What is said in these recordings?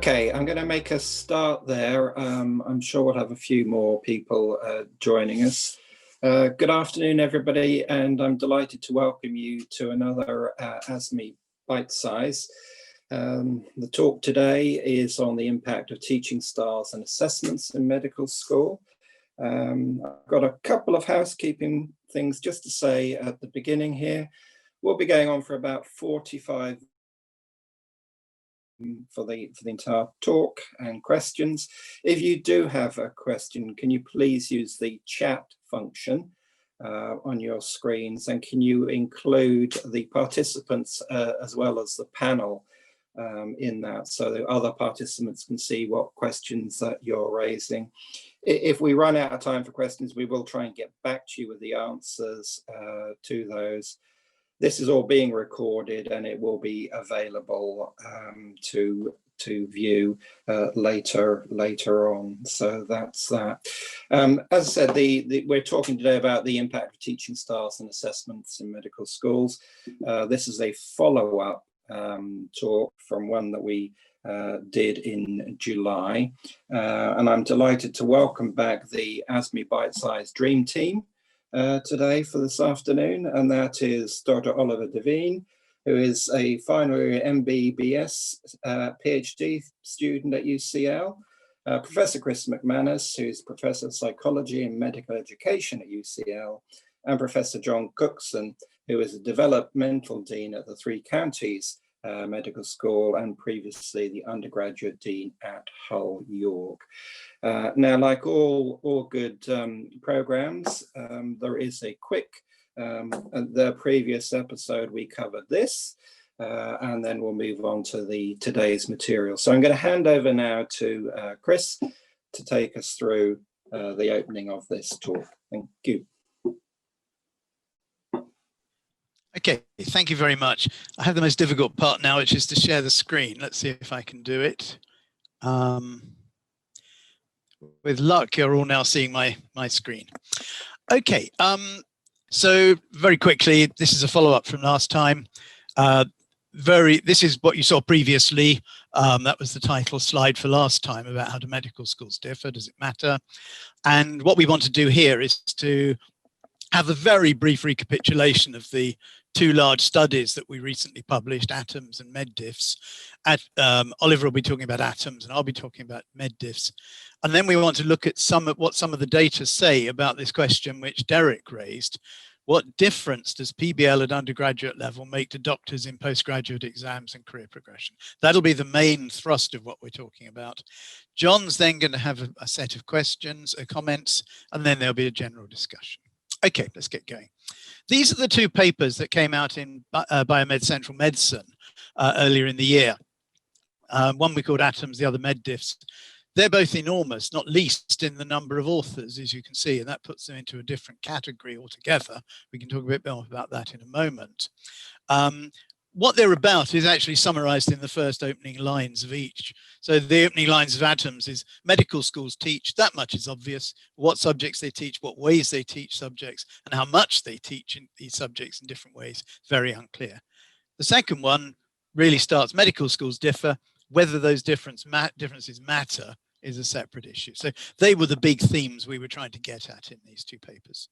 Okay, I'm going to make a start there. I'm sure we'll have a few more people joining us. Good afternoon, everybody, and I'm delighted to welcome you to another ASME Bite-Size. The talk today is on the impact of teaching styles and assessments in medical school. I've got a couple of housekeeping things just to say at the beginning here. We'll be going on for about 45 for the entire talk and questions. If you do have a question, can you please use the chat function on your screens, and can you include the participants as well as the panel in that, so that other participants can see what questions that you're raising. If we run out of time for questions, we will try and get back to you with the answers to those. This is all being recorded and it will be available to view later on. So that's that. As I said, we're talking today about the impact of teaching styles and assessments in medical schools. This is a follow-up talk from one that we did in July. And I'm delighted to welcome back the ASME Bite-Size Dream Team today for this afternoon, and that is Dr. Oliver Devine, who is a final year MBBS PhD student at UCL, Professor Chris McManus, who is Professor of Psychology and Medical Education at UCL, and Professor John Cookson, who is a Developmental Dean at the Three Counties Medical School and previously the undergraduate dean at Hull, York. Now, like all good programs, there is a quick, the previous episode we covered this, and then we'll move on to today's material. So I'm going to hand over now to Chris to take us through the opening of this talk. Thank you. Okay, thank you very much. I have the most difficult part now, which is to share the screen. Let's see if I can do it. With luck, you're all now seeing my screen. Okay, so very quickly, this is a follow-up from last time. This is what you saw previously. That was the title slide for last time about how do medical schools differ, does it matter? And what we want to do here is to have a very brief recapitulation of the two large studies that we recently published, ATOMS and MedDiffs. Oliver will be talking about ATOMS and I'll be talking about MedDiffs. And then we want to look at what some of the data say about this question which Derek raised. What difference does PBL at undergraduate level make to doctors in postgraduate exams and career progression? That'll be the main thrust of what we're talking about. John's then going to have a set of questions, comments, and then there'll be a general discussion. Okay, let's get going. These are the two papers that came out in Biomed Central Medicine earlier in the year. One we called ATOMS, the other MedDiffs. They're both enormous, not least in the number of authors, as you can see, and that puts them into a different category altogether. We can talk a bit more about that in a moment. What they're about is actually summarized in the first opening lines of each. So the opening lines of ATOMS is medical schools teach, that much is obvious, what subjects they teach, what ways they teach subjects, and how much they teach in these subjects in different ways, very unclear. The second one really starts, medical schools differ, whether those differences matter is a separate issue. So they were the big themes we were trying to get at in these two papers.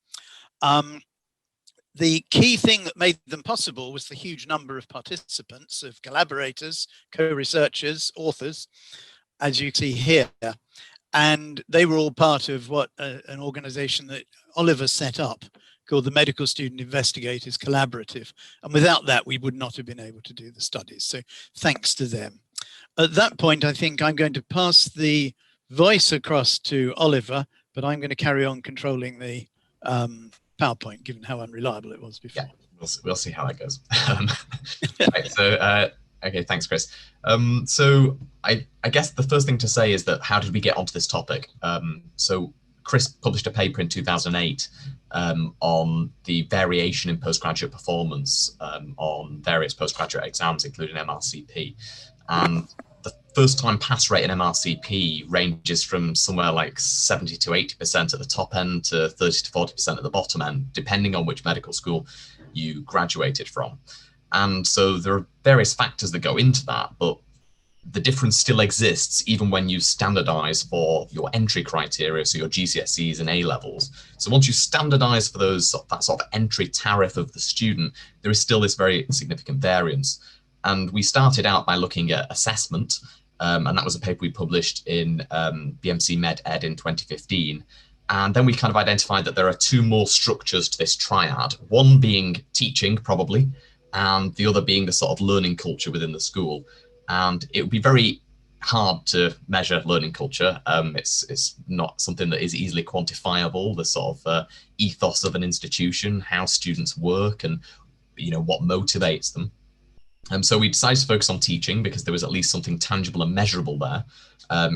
The key thing that made them possible was the huge number of participants, of collaborators, co-researchers, authors, as you see here. And they were all part of what an organization that Oliver set up called the Medical Student Investigators Collaborative. And without that, we would not have been able to do the studies. So thanks to them. At that point, I think I'm going to pass the voice across to Oliver, but I'm going to carry on controlling the PowerPoint, given how unreliable it was before. Yeah, we'll see how that goes. Right, so, okay, thanks, Chris. So I guess the first thing to say is that how did we get onto this topic? So Chris published a paper in 2008 on the variation in postgraduate performance on various postgraduate exams, including MRCP. And the first time pass rate in MRCP ranges from somewhere like 70 to 80% at the top end to 30 to 40% at the bottom end, depending on which medical school you graduated from. And so there are various factors that go into that, but the difference still exists even when you standardize for your entry criteria, so your GCSEs and A levels. So once you standardize for that sort of entry tariff of the student, there is still this very significant variance. And we started out by looking at assessment, and that was a paper we published in BMC Med Ed in 2015. And then we kind of identified that there are two more structures to this triad, one being teaching, probably, and the other being the sort of learning culture within the school. And it would be very hard to measure learning culture. It's not something that is easily quantifiable, the sort of ethos of an institution, how students work, and what motivates them. So we decided to focus on teaching because there was at least something tangible and measurable there.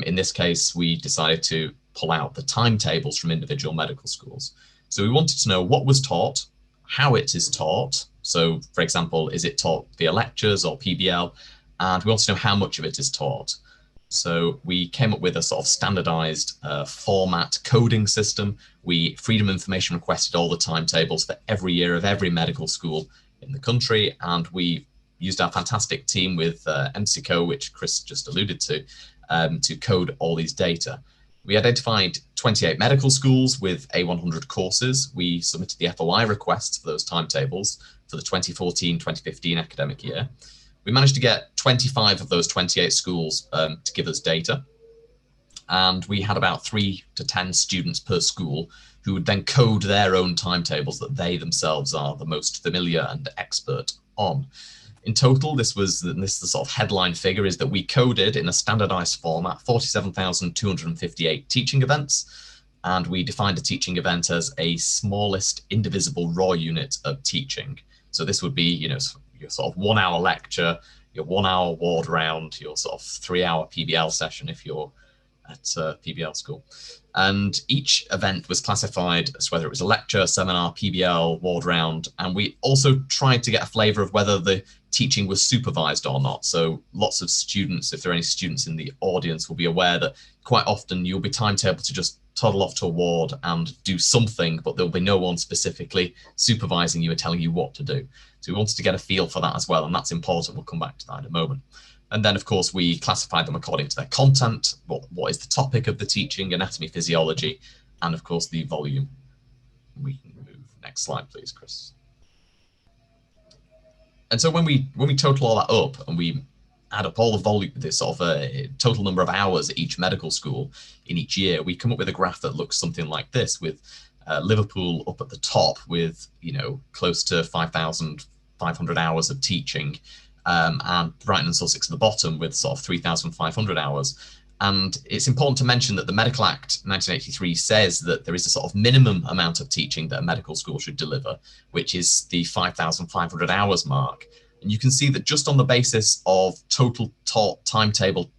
In this case, we decided to pull out the timetables from individual medical schools. So we wanted to know what was taught, how it is taught. So for example, is it taught via lectures or PBL? And we want to know how much of it is taught. So we came up with a sort of standardized format coding system. Freedom of Information requested all the timetables for every year of every medical school in the country. And we used our fantastic team with MCCO, which Chris just alluded to code all these data. We identified 28 medical schools with A100 courses. We submitted the FOI requests for those timetables for the 2014-2015 academic year. We managed to get 25 of those 28 schools to give us data. And we had about 3 to 10 students per school who would then code their own timetables that they themselves are the most familiar and expert on. In total, this is the sort of headline figure, is that we coded in a standardized format 47,258 teaching events. And we defined a teaching event as a smallest indivisible raw unit of teaching. So this would be, your sort of 1 hour lecture, your 1 hour ward round, your sort of 3 hour PBL session if you're at PBL school. And each event was classified as whether it was a lecture, seminar, PBL, ward round. And we also tried to get a flavor of whether the teaching was supervised or not. So lots of students, if there are any students in the audience, will be aware that quite often you'll be timetabled to just toddle off to a ward and do something, but there'll be no one specifically supervising you and telling you what to do. So we wanted to get a feel for that as well, and that's important. We'll come back to that in a moment. And then, of course, we classified them according to their content, what is the topic of the teaching, anatomy, physiology, and of course the volume. We can move. Next slide, please, Chris. And so when we total all that up and we add up all the volume, this sort of total number of hours at each medical school in each year, we come up with a graph that looks something like this, with Liverpool up at the top with, close to 5,500 hours of teaching, and Brighton and Sussex at the bottom with sort of 3,500 hours. And it's important to mention that the Medical Act 1983 says that there is a sort of minimum amount of teaching that a medical school should deliver, which is the 5,500 hours mark. And you can see that just on the basis of total taught timetable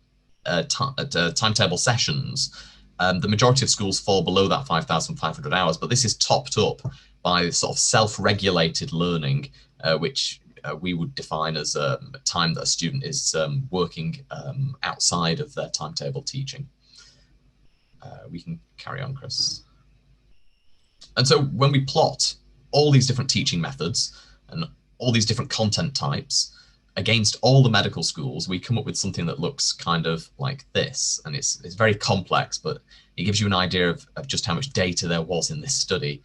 sessions, the majority of schools fall below that 5,500 hours, but this is topped up by sort of self-regulated learning, which we would define as time that a student is working outside of their timetable teaching. We can carry on, Chris. And so when we plot all these different teaching methods and all these different content types against all the medical schools, we come up with something that looks kind of like this. And it's very complex, but it gives you an idea of just how much data there was in this study.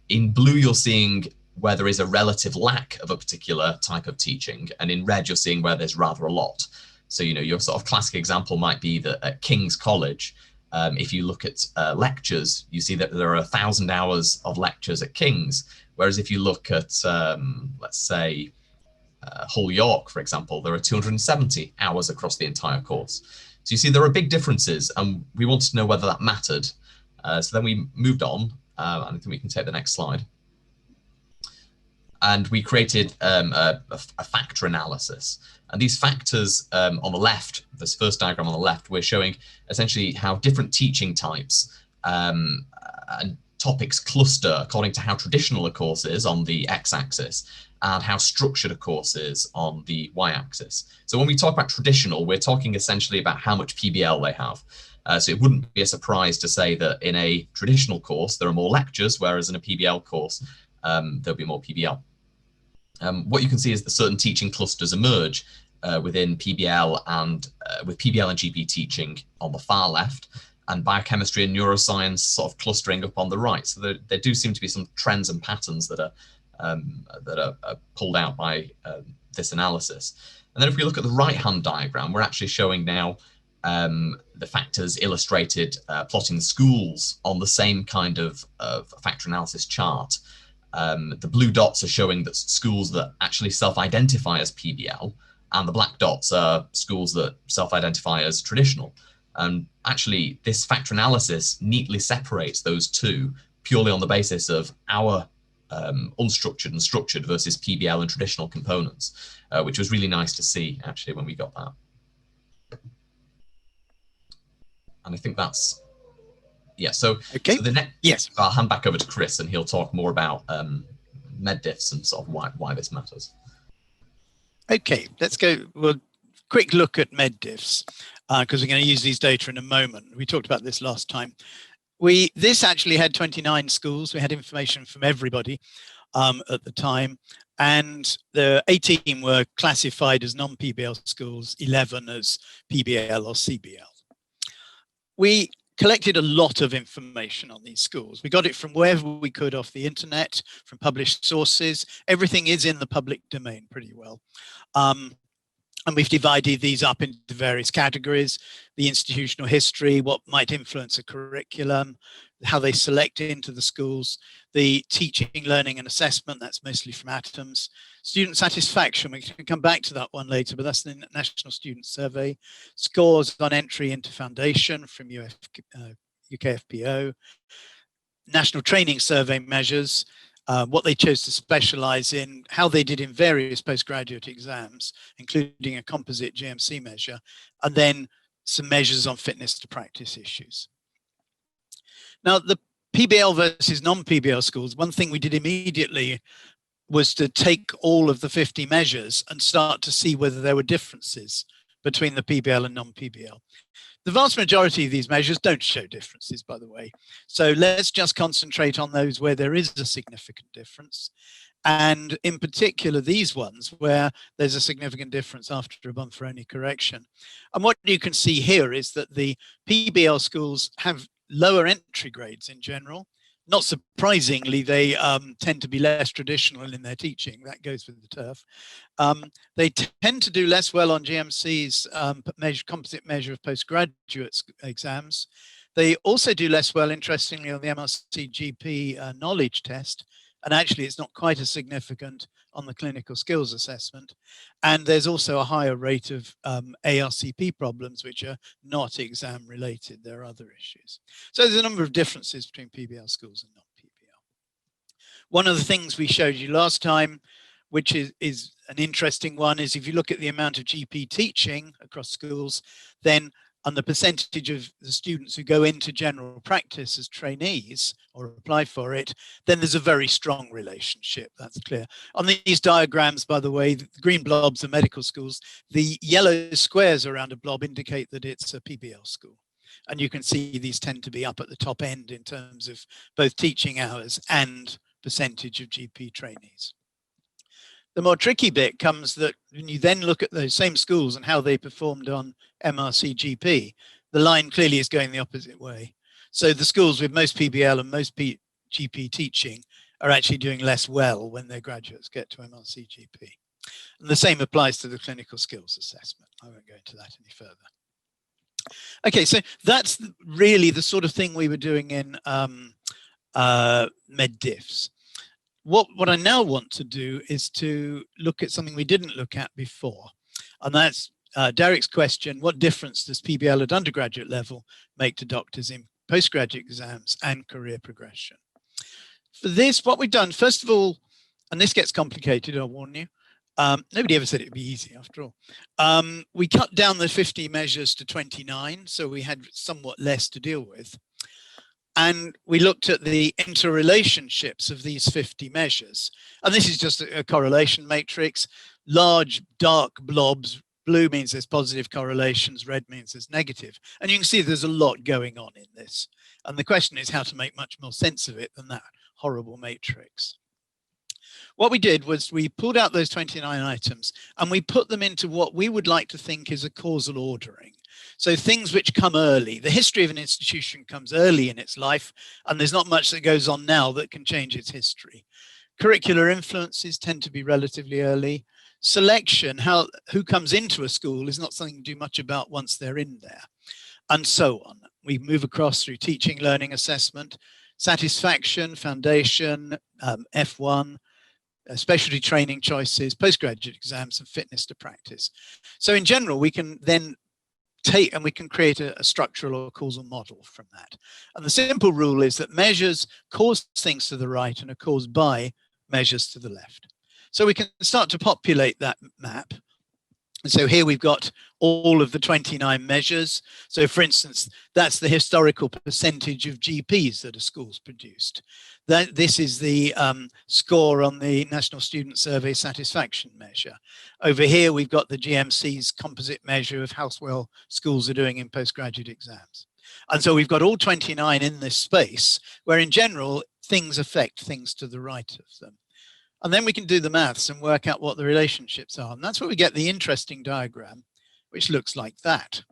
In blue, you're seeing where there is a relative lack of a particular type of teaching. And in red, you're seeing where there's rather a lot. So, your sort of classic example might be that at King's College, if you look at lectures, you see that there are 1,000 hours of lectures at King's. Whereas if you look at, let's say, Hull York, for example, there are 270 hours across the entire course. So you see there are big differences, and we wanted to know whether that mattered. So then we moved on, and I think we can take the next slide. And we created a factor analysis. And these factors on the left, this first diagram on the left, we're showing essentially how different teaching types and topics cluster according to how traditional a course is on the x-axis and how structured a course is on the y-axis. So when we talk about traditional, we're talking essentially about how much PBL they have. So it wouldn't be a surprise to say that in a traditional course, there are more lectures, whereas in a PBL course, there'll be more PBL. What you can see is that certain teaching clusters emerge. within PBL and with PBL and GP teaching on the far left, and biochemistry and neuroscience sort of clustering up on the right. So there do seem to be some trends and patterns that are pulled out by this analysis. And then if we look at the right-hand diagram, we're actually showing now the factors illustrated plotting schools on the same kind of factor analysis chart. The blue dots are showing that schools that actually self-identify as PBL, and the black dots are schools that self-identify as traditional. And actually, this factor analysis neatly separates those two purely on the basis of our unstructured and structured versus PBL and traditional components, which was really nice to see actually when we got that. And I think that's, yeah, so, okay. So the next, yes, I'll hand back over to Chris and he'll talk more about med-diffs and sort of why this matters. Okay, let's go. Well, quick look at med-diffs, because we're going to use these data in a moment. We talked about this last time. This actually had 29 schools. We had information from everybody at the time, and the 18 were classified as non-PBL schools, 11 as PBL or CBL. We collected a lot of information on these schools. We got it from wherever we could off the internet, from published sources. Everything is in the public domain pretty well. And we've divided these up into various categories: the institutional history, what might influence a curriculum, how they select into the schools, the teaching, learning and assessment, that's mostly from Atoms, student satisfaction, we can come back to that one later, but that's the National Student Survey, scores on entry into foundation from UKFPO, National Training Survey measures, what they chose to specialize in, how they did in various postgraduate exams, including a composite GMC measure, and then some measures on fitness to practice issues. Now, the PBL versus non-PBL schools, one thing we did immediately was to take all of the 50 measures and start to see whether there were differences between the PBL and non-PBL. The vast majority of these measures don't show differences, by the way. So let's just concentrate on those where there is a significant difference. And in particular, these ones where there's a significant difference after a month-only correction. And what you can see here is that the PBL schools have lower entry grades in general. Not surprisingly, they tend to be less traditional in their teaching. That goes with the turf. They tend to do less well on GMC's composite measure of postgraduate exams. They also do less well, interestingly, on the MRC GP knowledge test. And actually, it's not quite as significant on the clinical skills assessment. And there's also a higher rate of ARCP problems, which are not exam related. There are other issues. So there's a number of differences between PBL schools and non-PBL. One of the things we showed you last time, which is an interesting one, is if you look at the amount of GP teaching across schools, then on the percentage of the students who go into general practice as trainees or apply for it, then there's a very strong relationship, that's clear. On these diagrams, by the way, the green blobs are medical schools. The yellow squares around a blob indicate that it's a PBL school. And you can see these tend to be up at the top end in terms of both teaching hours and percentage of GP trainees. The more tricky bit comes that when you then look at those same schools and how they performed on MRC GP, the line clearly is going the opposite way. So the schools with most PBL and most GP teaching are actually doing less well when their graduates get to MRC GP. And the same applies to the clinical skills assessment. I won't go into that any further. Okay, so that's really the sort of thing we were doing in med-diffs. What I now want to do is to look at something we didn't look at before, and that's Derek's question: what difference does PBL at undergraduate level make to doctors in postgraduate exams and career progression? For this, what we've done, first of all, and this gets complicated, I'll warn you, nobody ever said it'd be easy after all. We cut down the 50 measures to 29, so we had somewhat less to deal with. And we looked at the interrelationships of these 50 measures. And this is just a correlation matrix. Large, dark blobs, blue means there's positive correlations, red means there's negative. And you can see there's a lot going on in this. And the question is how to make much more sense of it than that horrible matrix. what we did was we pulled out those 29 items and we put them into what we would like to think is a causal ordering. So things which come early. The history of an institution comes early in its life, and there's not much that goes on now that can change its history. Curricular influences tend to be relatively early. Selection, who comes into a school, is not something to do much about once they're in there, and so on. We move across through teaching, learning, assessment, satisfaction, foundation, F1, specialty training choices, postgraduate exams, and fitness to practice. So in general, we can then take and we can create a structural or causal model from that. And the simple rule is that measures cause things to the right and are caused by measures to the left. So we can start to populate that map. And so here we've got all of the 29 measures. So for instance, that's the historical percentage of GPs that a school's produced. This is the score on the National Student Survey satisfaction measure. Over here, we've got the GMC's composite measure of how well schools are doing in postgraduate exams. And so we've got all 29 in this space where in general, things affect things to the right of them. And then we can do the maths and work out what the relationships are. And that's where we get the interesting diagram, which looks like that.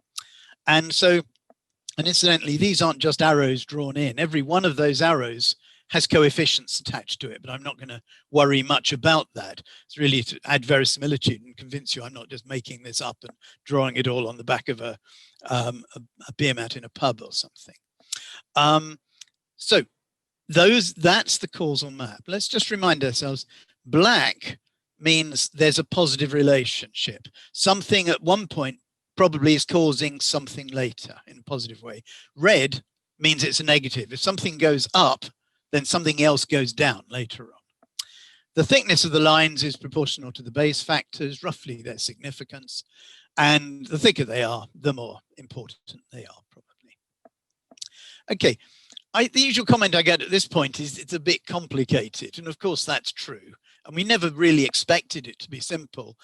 And so, and incidentally, these aren't just arrows drawn in. Every one of those arrows has coefficients attached to it, but I'm not going to worry much about that. It's really to add verisimilitude and convince you I'm not just making this up and drawing it all on the back of a beer mat in a pub or something. So that's the causal map. Let's just remind ourselves, black means there's a positive relationship. Something at one point probably is causing something later in a positive way. Red means it's a negative. If something goes up, then something else goes down later on. The thickness of the lines is proportional to the base factors, roughly their significance. And the thicker they are, the more important they are probably. Okay. The usual comment I get at this point is it's a bit complicated. And of course, that's true. And we never really expected it to be simple.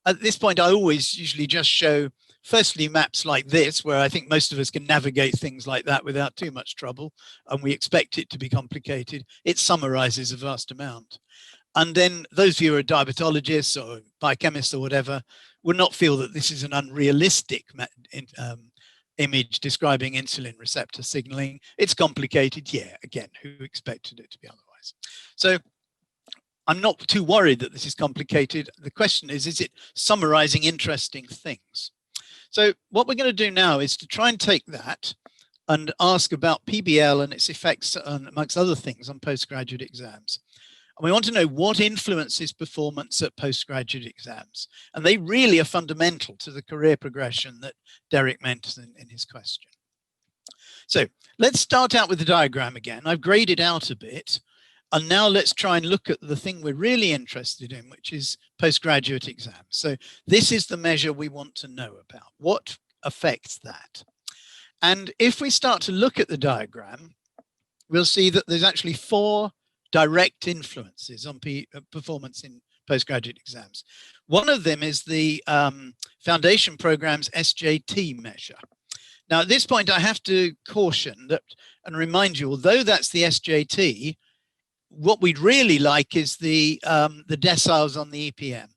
At this point, I always usually just show, firstly, maps like this, where I think most of us can navigate things like that without too much trouble. And we expect it to be complicated. It summarizes a vast amount. And then those of you who are diabetologists or biochemists or whatever will not feel that this is an unrealistic image describing insulin receptor signaling. It's complicated. Yeah, again, who expected it to be otherwise? So I'm not too worried that this is complicated. The question is it summarizing interesting things? So what we're going to do now is to try and take that and ask about PBL and its effects on, amongst other things, on postgraduate exams. And we want to know what influences performance at postgraduate exams. And they really are fundamental to the career progression that Derek meant in his question. So let's start out with the diagram again. I've grayed it out a bit. And now let's try and look at the thing we're really interested in, which is postgraduate exams. So this is the measure we want to know about. What affects that? And if we start to look at the diagram, we'll see that there's actually 4 direct influences on performance in postgraduate exams. One of them is the foundation program's SJT measure. Now, at this point, I have to caution that and remind you, although that's the SJT, what we'd really like is the deciles on the EPM.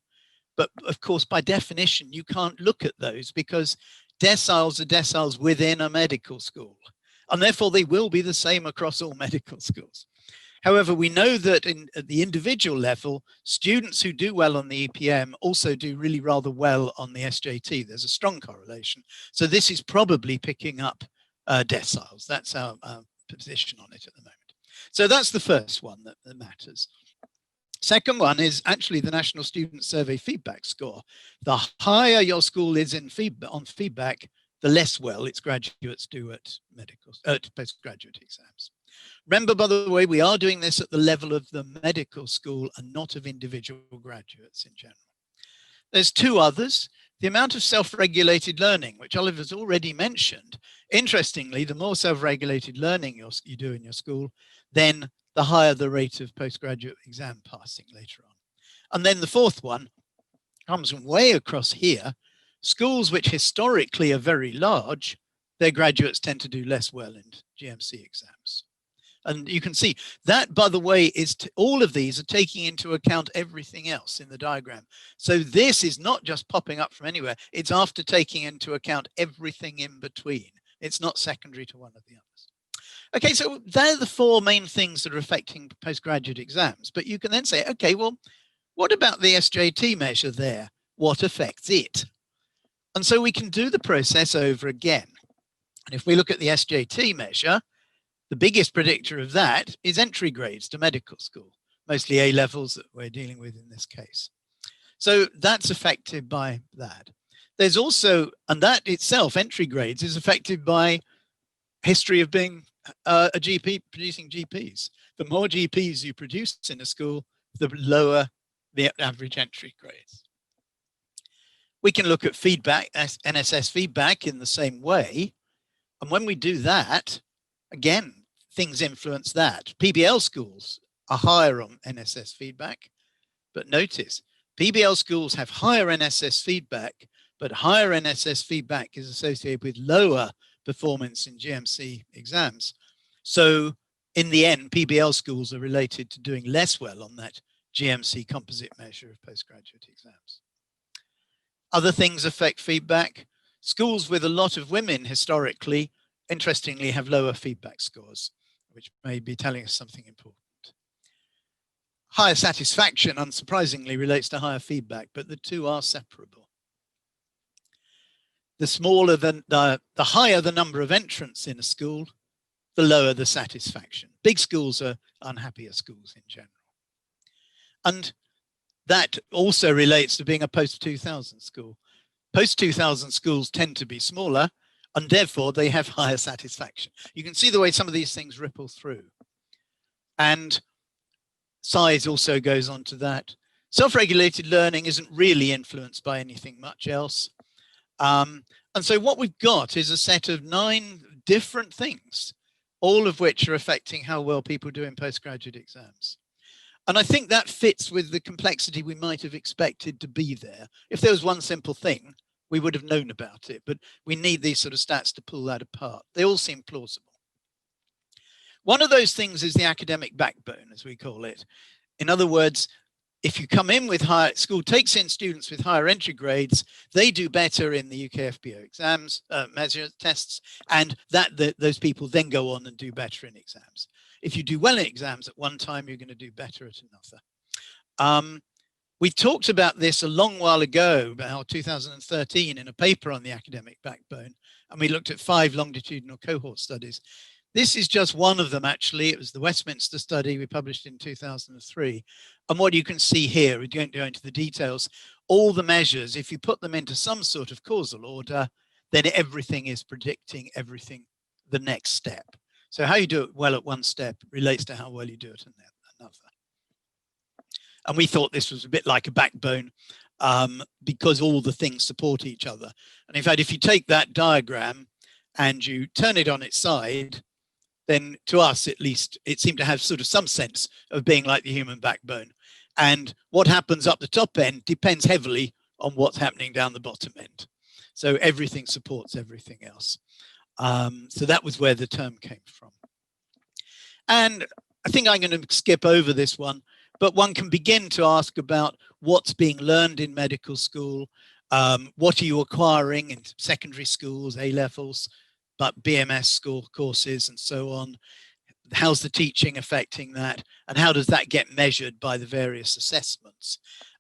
But of course, by definition, you can't look at those because deciles are deciles within a medical school. And therefore, they will be the same across all medical schools. However, we know that at the individual level, students who do well on the EPM also do really rather well on the SJT. There's a strong correlation. So this is probably picking up deciles. That's our position on it at the moment. So that's the first one that matters. Second one is actually the National Student Survey feedback score. The higher your school is in on feedback, the less well its graduates do at postgraduate exams. Remember, by the way, we are doing this at the level of the medical school and not of individual graduates in general. There's 2 others. The amount of self-regulated learning, which Oliver's already mentioned. Interestingly, the more self-regulated learning you do in your school, then the higher the rate of postgraduate exam passing later on. And then the 4th one comes way across here. Schools which historically are very large, their graduates tend to do less well in GMC exams. And you can see that, by the way, is all of these are taking into account everything else in the diagram. So this is not just popping up from anywhere. It's after taking into account everything in between. It's not secondary to one of the others. Okay, so they're the four main things that are affecting postgraduate exams. But you can then say, okay, well, what about the SJT measure there? What affects it? And so we can do the process over again. And if we look at the SJT measure, the biggest predictor of that is entry grades to medical school, mostly A levels that we're dealing with in this case. So that's affected by that. There's also, and that itself, entry grades, is affected by history of being a GP, producing GPs. The more GPs you produce in a school, the lower the average entry grades. We can look at feedback, NSS feedback, in the same way. And when we do that, again, things influence that. PBL schools are higher on NSS feedback, but notice PBL schools have higher NSS feedback, but higher NSS feedback is associated with lower performance in GMC exams. So in the end, PBL schools are related to doing less well on that GMC composite measure of postgraduate exams. Other things affect feedback. Schools with a lot of women historically, interestingly, have lower feedback scores, which may be telling us something important. Higher satisfaction, unsurprisingly, relates to higher feedback, but the two are separable. The smaller the higher the number of entrants in a school, the lower the satisfaction. Big schools are unhappier schools in general. And that also relates to being a post-2000 school. Post-2000 schools tend to be smaller, and therefore they have higher satisfaction. You can see the way some of these things ripple through. And size also goes on to that. Self-regulated learning isn't really influenced by anything much else. And so what we've got is a set of 9 different things, all of which are affecting how well people do in postgraduate exams. And I think that fits with the complexity we might have expected to be there. If there was one simple thing, we would have known about it, but we need these sort of stats to pull that apart. They all seem plausible. One of those things is the academic backbone, as we call it. In other words, if you come in with higher, school takes in students with higher entry grades, they do better in the UKFBO exams, measure tests, and those people then go on and do better in exams. If you do well in exams at one time, you're going to do better at another. We talked about this a long while ago, about 2013, in a paper on the academic backbone, and we looked at 5 longitudinal cohort studies. This is just one of them, actually. It was the Westminster study we published in 2003. And what you can see here, we don't go into the details, all the measures, if you put them into some sort of causal order, then everything is predicting everything, the next step. So how you do it well at one step relates to how well you do it in another. And we thought this was a bit like a backbone because all the things support each other. And in fact, if you take that diagram and you turn it on its side, then to us, at least, it seemed to have sort of some sense of being like the human backbone. And what happens up the top end depends heavily on what's happening down the bottom end. So everything supports everything else. So that was where the term came from. And I think I'm going to skip over this one, but one can begin to ask about what's being learned in medical school, what are you acquiring in secondary schools, A levels, but BMS school courses and so on. How's the teaching affecting that? And how does that get measured by the various assessments?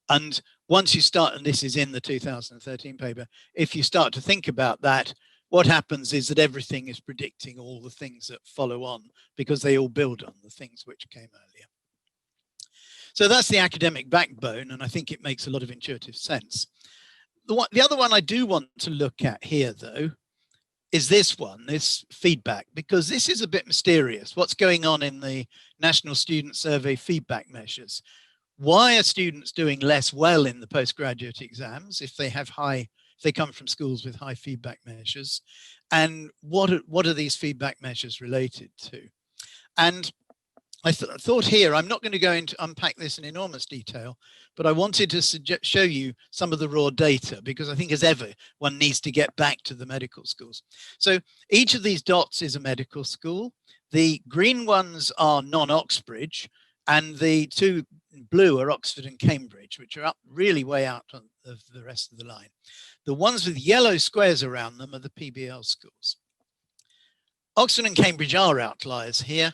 And once you start, and this is in the 2013 paper, if you start to think about that, what happens is that everything is predicting all the things that follow on because they all build on the things which came earlier. So that's the academic backbone, and I think it makes a lot of intuitive sense. The other one I do want to look at here, though, is this one, this feedback, because this is a bit mysterious. What's going on in the National Student Survey feedback measures? Why are students doing less well in the postgraduate exams if they have if they come from schools with high feedback measures? And what are these feedback measures related to? And I thought here, I'm not going to go into unpack this in enormous detail, but I wanted to show you some of the raw data because I think as ever, one needs to get back to the medical schools. So each of these dots is a medical school. The green ones are non-Oxbridge, and the two blue are Oxford and Cambridge, which are up really way out of the rest of the line. The ones with yellow squares around them are the PBL schools. Oxford and Cambridge are outliers here.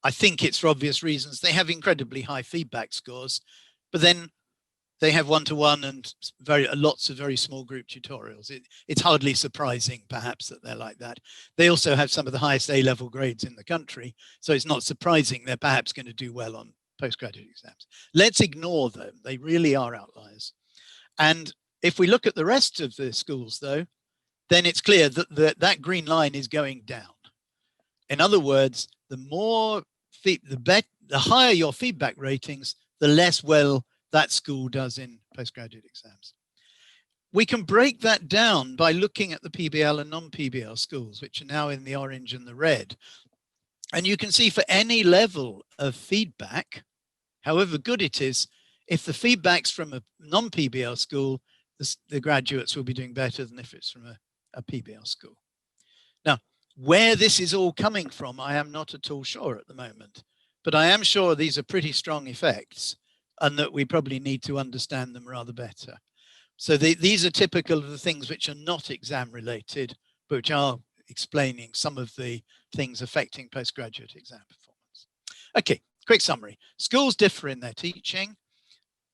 I think it's for obvious reasons. They have incredibly high feedback scores, but then they have one-to-one and lots of very small group tutorials. It's hardly surprising, perhaps, that they're like that. They also have some of the highest A-level grades in the country, so it's not surprising they're perhaps going to do well on postgraduate exams. Let's ignore them. They really are outliers. And if we look at the rest of the schools, though, then it's clear that that green line is going down. In other words, the higher your feedback ratings, the less well that school does in postgraduate exams. We can break that down by looking at the PBL and non-PBL schools, which are now in the orange and the red. And you can see for any level of feedback, however good it is, if the feedback's from a non-PBL school, the graduates will be doing better than if it's from a PBL school. Now, where this is all coming from, I am not at all sure at the moment, but I am sure these are pretty strong effects and that we probably need to understand them rather better. So these are typical of the things which are not exam related, but which are explaining some of the things affecting postgraduate exam performance. Okay, quick summary. Schools differ in their teaching.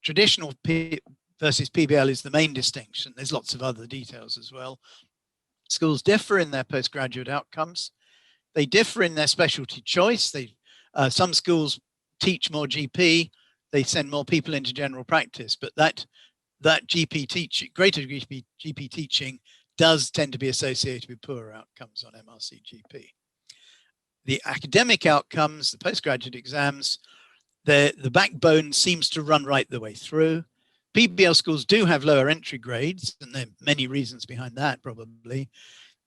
Traditional versus PBL is the main distinction. There's lots of other details as well. Schools differ in their postgraduate outcomes. They differ in their specialty choice. Some schools teach more GP. They send more people into general practice, but that GP teaching, greater GP teaching does tend to be associated with poorer outcomes on MRC GP. The academic outcomes, the postgraduate exams, the backbone seems to run right the way through. PBL schools do have lower entry grades, and there are many reasons behind that probably.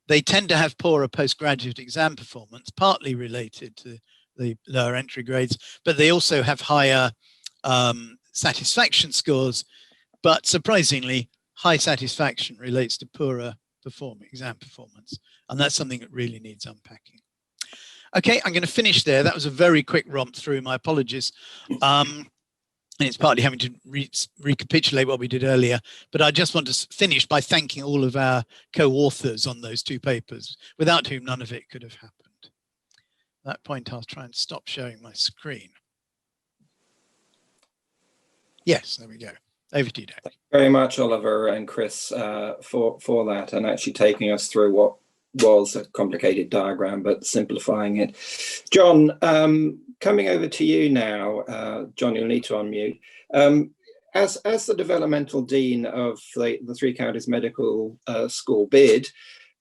They tend to have poorer postgraduate exam performance, partly related to the lower entry grades, but they also have higher satisfaction scores, but surprisingly, high satisfaction relates to poorer exam performance, and that's something that really needs unpacking. Okay, I'm going to finish there. That was a very quick romp through. My apologies. And it's partly having to recapitulate what we did earlier, but I just want to finish by thanking all of our co-authors on those two papers, without whom none of it could have happened. At that point, I'll try and stop sharing my screen. Yes, there we go. Over to you, Dave. Thank you very much, Oliver and Chris, for that, and actually taking us through what was a complicated diagram, but simplifying it. John, coming over to you now. John, you'll need to unmute. As the developmental dean of the Three Counties Medical School BID,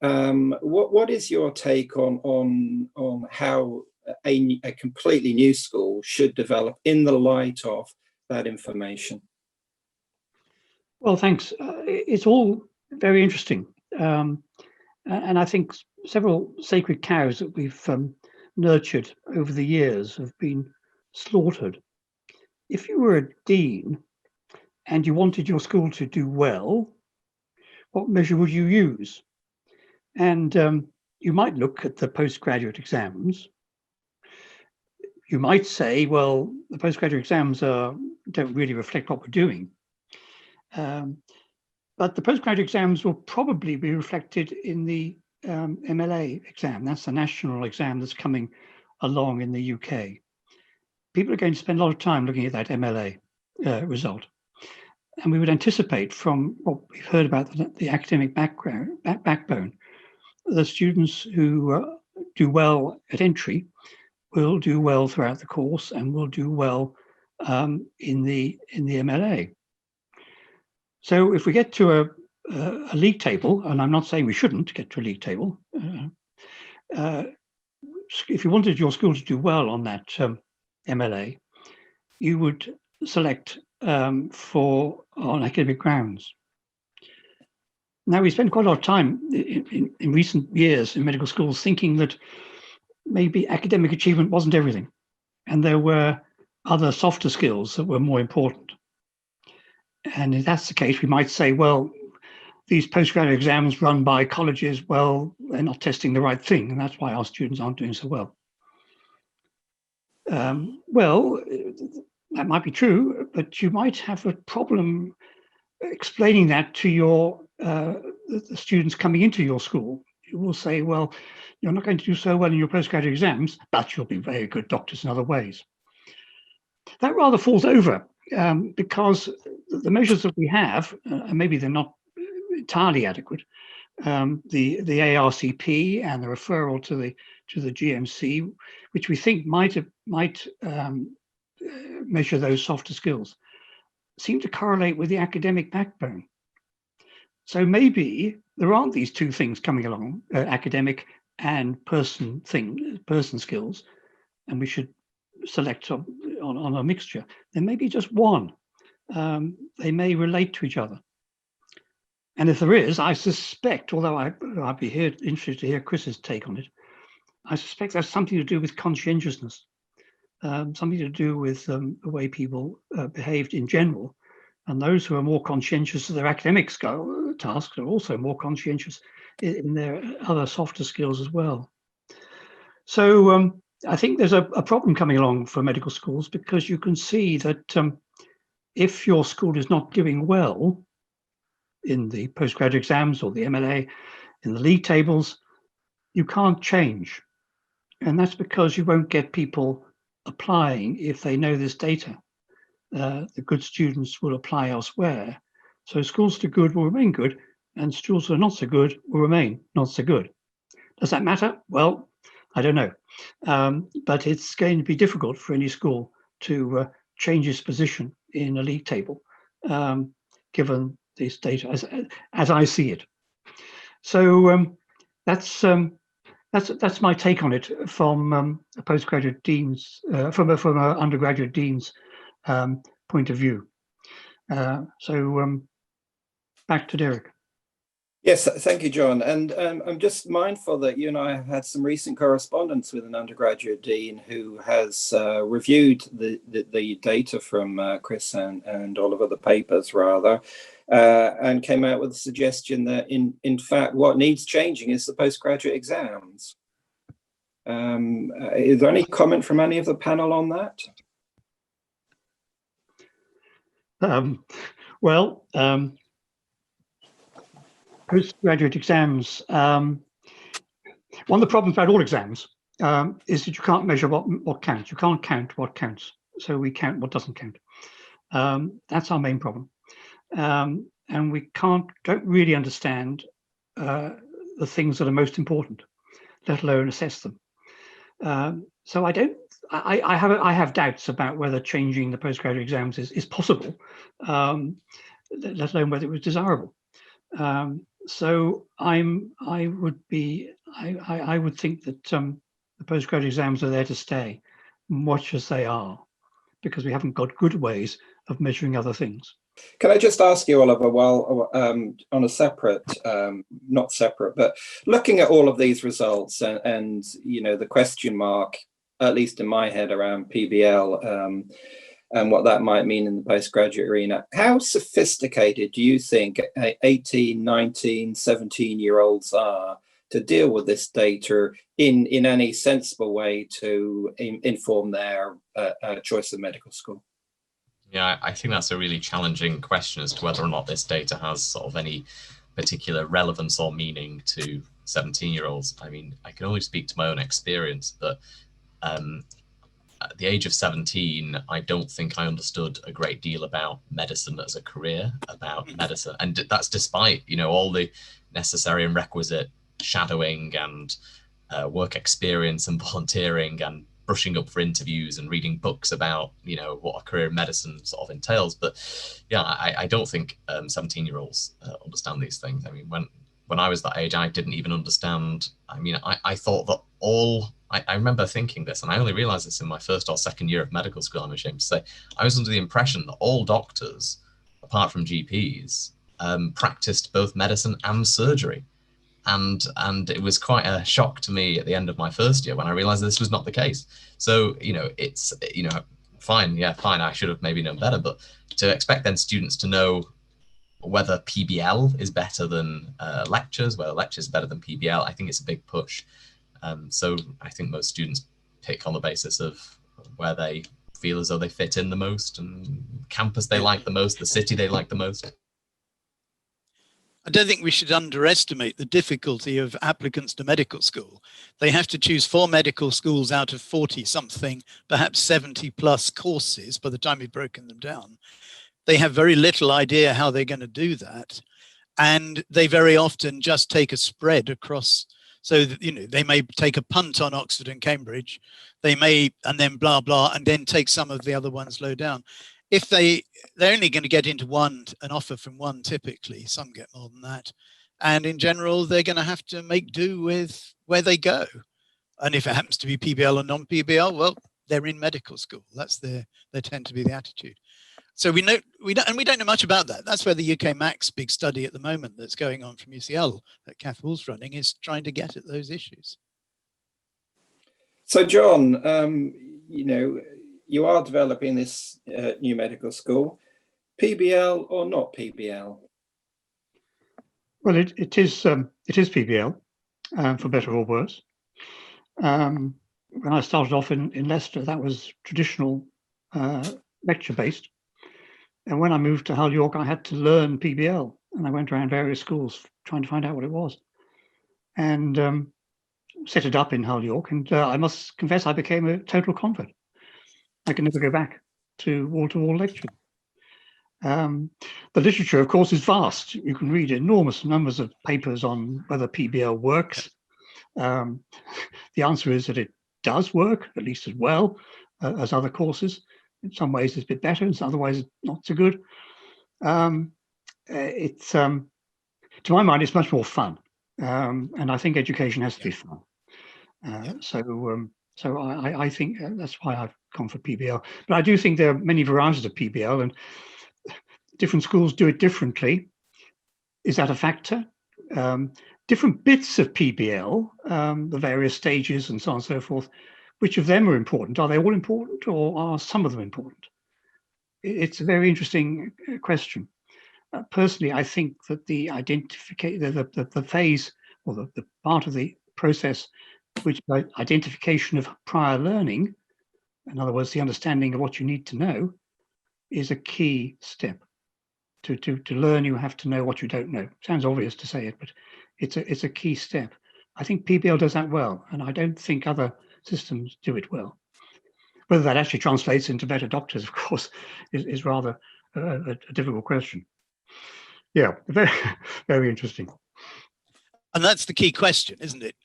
what is your take on how a completely new school should develop in the light of that information? Well, thanks. It's all very interesting. And I think several sacred cows that we've nurtured over the years have been slaughtered. If you were a dean and you wanted your school to do well, what measure would you use? And you might look at the postgraduate exams. You might say, well, the postgraduate exams don't really reflect what we're doing. But the postgraduate exams will probably be reflected in the MLA exam. That's the national exam that's coming along in the UK. People are going to spend a lot of time looking at that MLA result. And we would anticipate from what we've heard about the academic backbone, the students who do well at entry will do well throughout the course and will do well in the MLA. So if we get to a league table, and I'm not saying we shouldn't get to a league table, if you wanted your school to do well on that MLA, you would select on academic grounds. Now, we spend quite a lot of time in recent years in medical schools thinking that maybe academic achievement wasn't everything, and there were other softer skills that were more important. And if that's the case, we might say, well, these postgraduate exams run by colleges, well, they're not testing the right thing, and that's why our students aren't doing so well. Well, that might be true, but you might have a problem explaining that to your the students coming into your school. You will say, well, you're not going to do so well in your postgraduate exams, but you'll be very good doctors in other ways. That rather falls over because the measures that we have, and maybe they're not entirely adequate, the ARCP and the referral to the GMC, which we think might measure those softer skills, seem to correlate with the academic backbone. So maybe there aren't these two things coming along, academic and person skills, and we should select on a mixture. There may be just one. They may relate to each other. And if there is, I suspect, although I'd be interested to hear Chris's take on it, I suspect that's something to do with conscientiousness, something to do with the way people behaved in general. And those who are more conscientious of their academic tasks are also more conscientious in their other softer skills as well. So I think there's a problem coming along for medical schools, because you can see that if your school is not doing well in the postgraduate exams or the MLA, in the league tables, you can't change. And that's because you won't get people applying if they know this data. The good students will apply elsewhere. So schools that are good will remain good, and schools that are not so good will remain not so good. Does that matter? Well, I don't know. But it's going to be difficult for any school to change its position in a league table, given this data as I see it. So that's my take on it from a postgraduate dean's, from an undergraduate dean's point of view. So back to Derek. Yes, thank you, John. And I'm just mindful that you and I have had some recent correspondence with an undergraduate dean who has reviewed the data from Chris and Oliver, the papers rather, and came out with a suggestion that in fact what needs changing is the postgraduate exams. Is there any comment from any of the panel on that? Postgraduate exams, one of the problems about all exams is that you can't measure what counts. You can't count what counts. So we count what doesn't count. That's our main problem. And we don't really understand the things that are most important, let alone assess them. So I have doubts about whether changing the postgraduate exams is possible, let alone whether it was desirable. So I would think that the postgraduate exams are there to stay, much as they are, because we haven't got good ways of measuring other things. Can I just ask you, Oliver, while on a separate, not separate, but looking at all of these results and you know, the question mark, at least in my head, around PBL and what that might mean in the postgraduate arena, how sophisticated do you think 18, 19, 17-year-olds are to deal with this data in any sensible way to inform their choice of medical school? Yeah, I think that's a really challenging question as to whether or not this data has sort of any particular relevance or meaning to 17-year-olds. I mean, I can only speak to my own experience, but at the age of 17, I don't think I understood a great deal about medicine as a career, about medicine. And that's despite, you know, all the necessary and requisite shadowing and work experience and volunteering and brushing up for interviews and reading books about, you know, what a career in medicine sort of entails. But yeah, I don't think 17-year-olds understand these things. I mean, when I was that age, I didn't even understand. I mean, I thought that I remember thinking this, and I only realized this in my first or second year of medical school, I'm ashamed to say. I was under the impression that all doctors, apart from GPs, practiced both medicine and surgery. And it was quite a shock to me at the end of my first year when I realized this was not the case. So, you know, it's, you know, fine, I should have maybe known better, but to expect then students to know whether PBL is better than lectures, whether lectures are better than PBL, I think it's a big push. So I think most students pick on the basis of where they feel as though they fit in the most, and campus they like the most, the city they like the most? I don't think we should underestimate the difficulty of applicants to medical school. They have to choose 4 medical schools out of 40 something, perhaps 70 plus courses by the time you've broken them down. They have very little idea how they're going to do that. And they very often just take a spread across. So that, you know, they may take a punt on Oxford and Cambridge. They may, and then blah, blah, and then take some of the other ones low down. If they're only going to get into one, an offer from one typically, some get more than that. And in general, they're going to have to make do with where they go. And if it happens to be PBL or non-PBL, well, they're in medical school. That's they tend to be the attitude. So we don't know much about that. That's where the UK Max big study at the moment that's going on from UCL that Kath Wool's running is trying to get at those issues. So John, you know, you are developing this new medical school, PBL or not PBL? Well, it is PBL, for better or worse. When I started off in Leicester, that was traditional lecture-based. And when I moved to Hull York, I had to learn PBL. And I went around various schools trying to find out what it was. And set it up in Hull York. And I must confess, I became a total convert. I can never go back to wall-to-wall lecture. The literature, of course, is vast. You can read enormous numbers of papers on whether PBL works. The answer is that it does work, at least as well as other courses. In some ways, it's a bit better. In other ways, it's not so good. To my mind, it's much more fun. And I think education has to be fun. So I think that's why I've gone for PBL. But I do think there are many varieties of PBL, and different schools do it differently. Is that a factor? Different bits of PBL, the various stages and so on and so forth, which of them are important? Are they all important, or are some of them important? It's a very interesting question. Personally, I think that the phase, or the part of the process which by identification of prior learning, in other words, the understanding of what you need to know, is a key step. To learn, you have to know what you don't know. Sounds obvious to say it, but it's a key step. I think PBL does that well, and I don't think other systems do it well. Whether that actually translates into better doctors, of course, is rather a difficult question. Yeah, very, very interesting. And that's the key question, isn't it?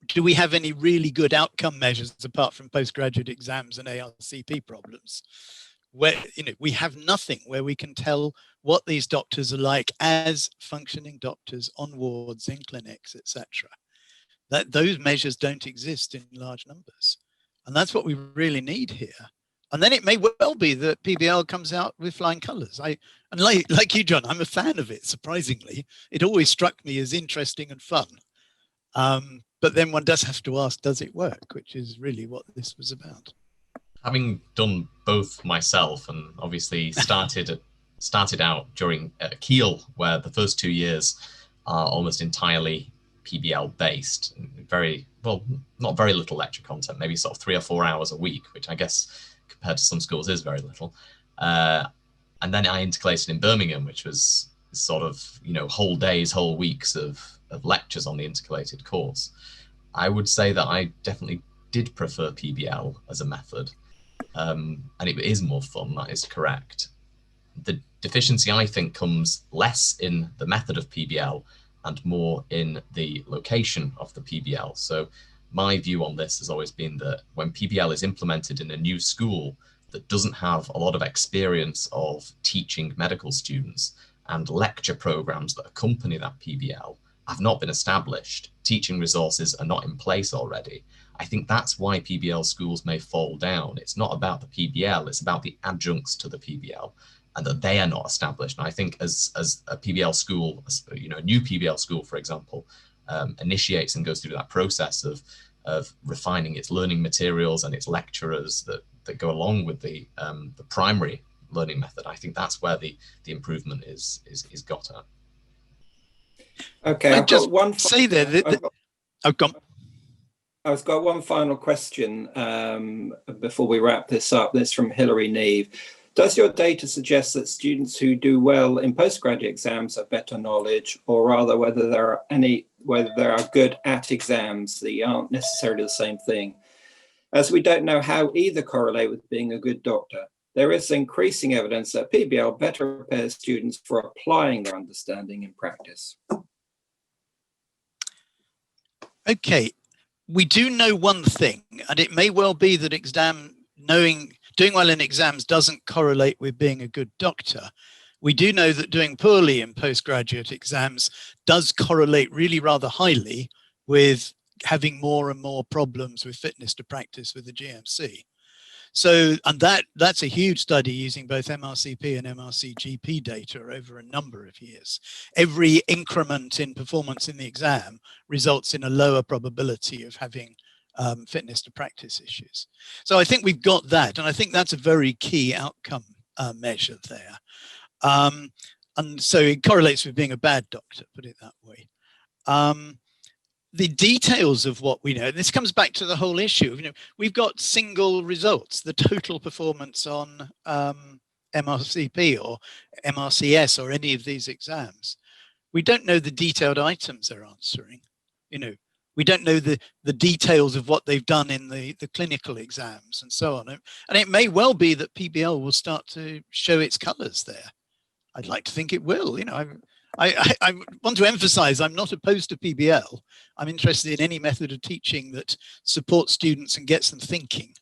Do we have any really good outcome measures apart from postgraduate exams and ARCP problems? Where, you know, we have nothing where we can tell what these doctors are like as functioning doctors on wards, in clinics, etc. That those measures don't exist in large numbers. And that's what we really need here. And then it may well be that PBL comes out with flying colors. And like you, John, I'm a fan of it, surprisingly. It always struck me as interesting and fun. But then one does have to ask, does it work? Which is really what this was about. Having done both myself, and obviously started out during Kiel, where the first 2 years are almost entirely PBL based, very, well, not very little lecture content, maybe sort of 3 or 4 hours a week, which I guess compared to some schools is very little. And then I intercalated in Birmingham, which was sort of, you know, whole days, whole weeks of lectures on the intercalated course. I would say that I definitely did prefer PBL as a method. And it is more fun, that is correct. The deficiency, I think, comes less in the method of PBL and more in the location of the PBL. So my view on this has always been that when PBL is implemented in a new school that doesn't have a lot of experience of teaching medical students, and lecture programs that accompany that PBL have not been established, teaching resources are not in place already, I think that's why PBL schools may fall down. It's not about the PBL, it's about the adjuncts to the PBL, and that they are not established. And I think as a PBL school, you know, a new PBL school, for example, initiates and goes through that process of refining its learning materials and its lecturers that go along with the primary learning method, I think that's where the improvement is got at. Okay, I've just got one. Say there that, oh, come. I've got one final question before we wrap this up. This from Hilary Neve. Does your data suggest that students who do well in postgraduate exams have better knowledge, or rather whether they are good at exams? They aren't necessarily the same thing, as we don't know how either correlate with being a good doctor. There is increasing evidence that PBL better prepares students for applying their understanding in practice. Okay, we do know one thing, and it may well be that doing well in exams doesn't correlate with being a good doctor. We do know that doing poorly in postgraduate exams does correlate really rather highly with having more and more problems with fitness to practice with the GMC. So, and that's a huge study using both MRCP and MRCGP data over a number of years. Every increment in performance in the exam results in a lower probability of having fitness to practice issues. So I think we've got that, and I think that's a very key outcome measure there. And so it correlates with being a bad doctor, put it that way. The details of what we know, this comes back to the whole issue. We've got single results, the total performance on MRCP or MRCS or any of these exams. We don't know the detailed items they're answering. We don't know the details of what they've done in the clinical exams and so on. And it may well be that PBL will start to show its colors there. I'd like to think it will. I want to emphasize I'm not opposed to PBL. I'm interested in any method of teaching that supports students and gets them thinking.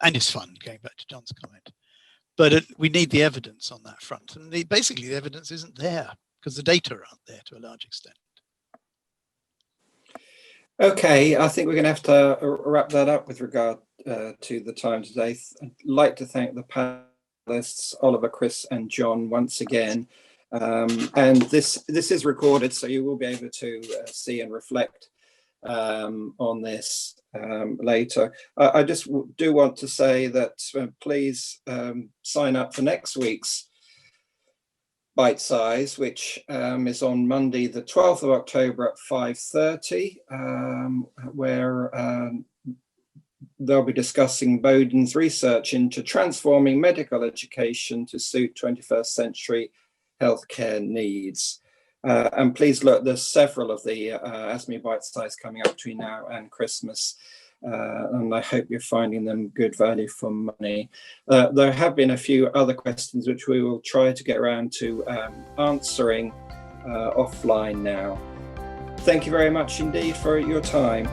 And it's fun, going back to John's comment. But we need the evidence on that front. And basically the evidence isn't there because the data aren't there to a large extent. Okay, I think we're going to have to wrap that up with regard to the time today. I'd like to thank the panelists, Oliver, Chris and John once again. And this is recorded, so you will be able to see and reflect on this later. I just do want to say that please sign up for next week's Bite Size, which is on Monday, the 12th of October at 5:30, where they'll be discussing Bowden's research into transforming medical education to suit 21st century healthcare needs. And please look, there's several of the ASME Bite Size coming up between now and Christmas. And I hope you're finding them good value for money. There have been a few other questions which we will try to get around to answering offline now. Thank you very much indeed for your time.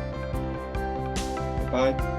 Bye.